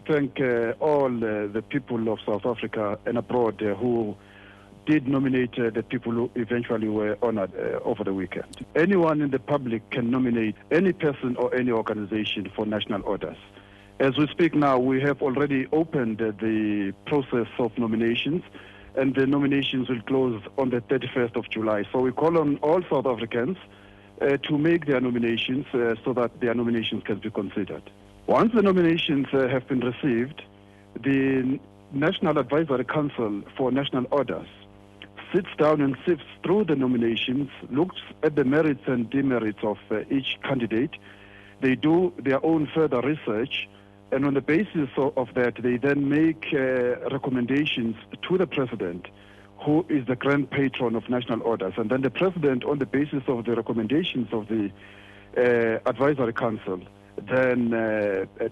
thank all the people of South Africa and abroad who did nominate the people who eventually were honored over the weekend. Anyone in the public can nominate any person or any organization for national orders. As we speak now, we have already opened the process of nominations, and the nominations will close on the 31st of July. So we call on all South Africans to make their nominations so that their nominations can be considered. Once the nominations have been received, the National Advisory Council for National Orders sits down and sifts through the nominations, looks at the merits and demerits of each candidate. They do their own further research, and on the basis of that, they then make recommendations to the President, who is the grand patron of national orders. And then the President, on the basis of the recommendations of the Advisory Council, then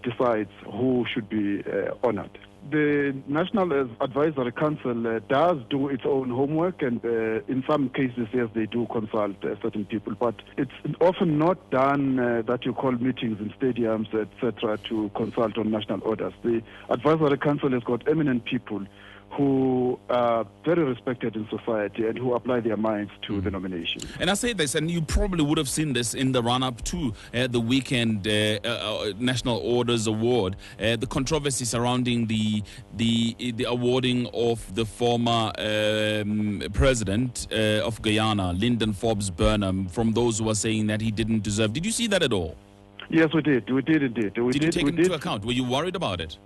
decides who should be honored. The National Advisory Council does do its own homework, and in some cases, yes, they do consult certain people, but it's often not done that you call meetings in stadiums, etc., to consult on national orders. The Advisory Council has got eminent people who are very respected in society and who apply their minds to the nomination. And I say this, and you probably would have seen this in the run-up to the weekend National Orders Award, the controversy surrounding the awarding of the former president of Guyana, Lyndon Forbes Burnham, from those who are saying that he didn't deserve. Did you see that at all? Yes, we did. We did indeed. Did you take it into account? Were you worried about it?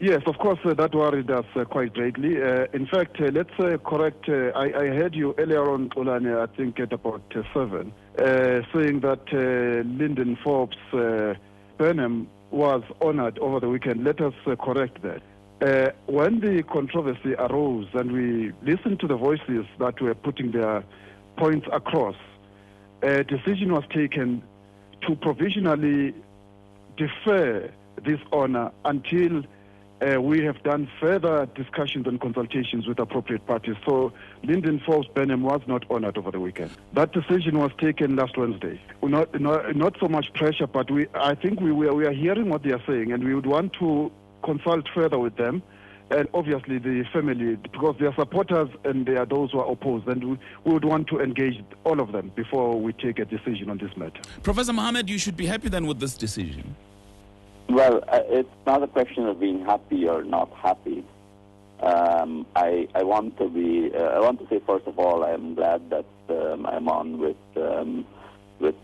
Yes, of course, that worried us quite greatly. In fact, let's correct, I heard you earlier on, Olane, I think at about 7, saying that Lyndon Forbes Burnham was honored over the weekend. Let us correct that. When the controversy arose and we listened to the voices that were putting their points across, a decision was taken to provisionally defer this honor until we have done further discussions and consultations with appropriate parties. So Lyndon Forbes Burnham was not honored over the weekend. That decision was taken last Wednesday. Not so much pressure, but I think we are hearing what they are saying, and we would want to consult further with them. And obviously the family, because they are supporters and they are those who are opposed, and we would want to engage all of them before we take a decision on this matter. Professor Mohammed, you should be happy then with this decision. Well, it's not a question of being happy or not happy. I want to say, first of all, I am glad that I'm on with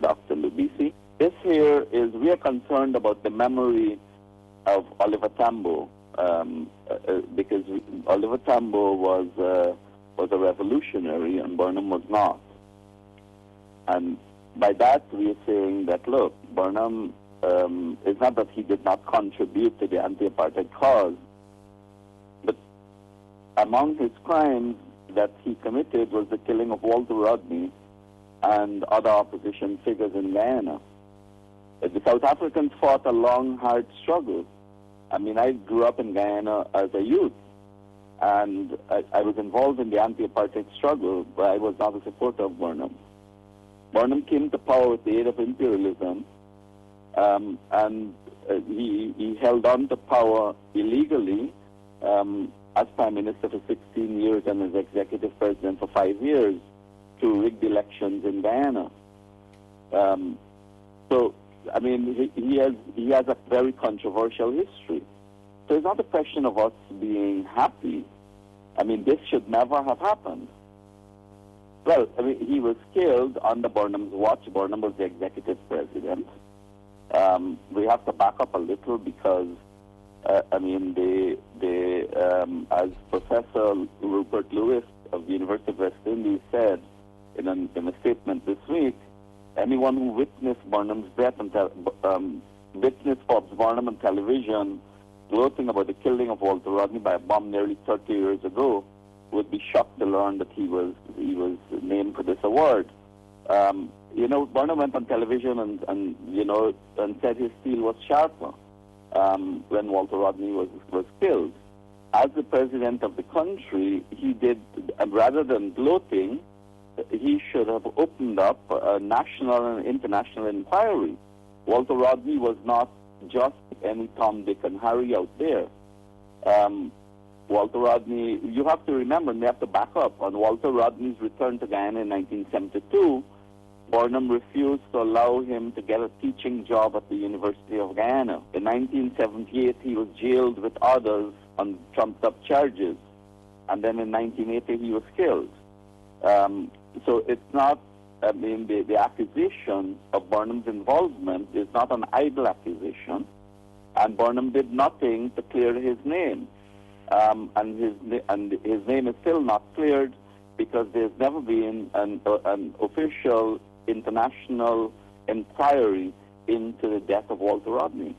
Dr. Lubisi. This here is, we are concerned about the memory of Oliver Tambo, because Oliver Tambo was a revolutionary and Burnham was not. And by that we are saying that, look, Burnham, it's not that he did not contribute to the anti-apartheid cause, but among his crimes that he committed was the killing of Walter Rodney and other opposition figures in Guyana. The South Africans fought a long, hard struggle. I mean, I grew up in Guyana as a youth, and I was involved in the anti-apartheid struggle, but I was not a supporter of Burnham. Burnham came to power with the aid of imperialism, and he held on to power illegally as Prime Minister for 16 years and as Executive President for 5 years to rig the elections in Guyana. So, I mean, he has a very controversial history. So it's not a question of us being happy. I mean, this should never have happened. Well, I mean, he was killed under Burnham's watch. Burnham was the Executive President. We have to back up a little because, I mean, as Professor Rupert Lewis of the University of West Indies said in a statement this week, anyone who witnessed Burnham's death and witnessed Forbes Burnham on television gloating about the killing of Walter Rodney by a bomb nearly 30 years ago would be shocked to learn that he was named for this award. You know, Burnham went on television and said his steel was sharper when Walter Rodney was killed. As the president of the country, he did, rather than gloating, he should have opened up a national and international inquiry. Walter Rodney was not just any Tom, Dick, and Harry out there. Walter Rodney, you have to remember, and we have to back up, on Walter Rodney's return to Guyana in 1972, Burnham refused to allow him to get a teaching job at the University of Guyana. In 1978, he was jailed with others on trumped-up charges, and then in 1980, he was killed. So it's not, I mean, the accusation of Burnham's involvement is not an idle accusation, and Burnham did nothing to clear his name. And his name is still not cleared because there's never been an official international inquiry into the death of Walter Rodney.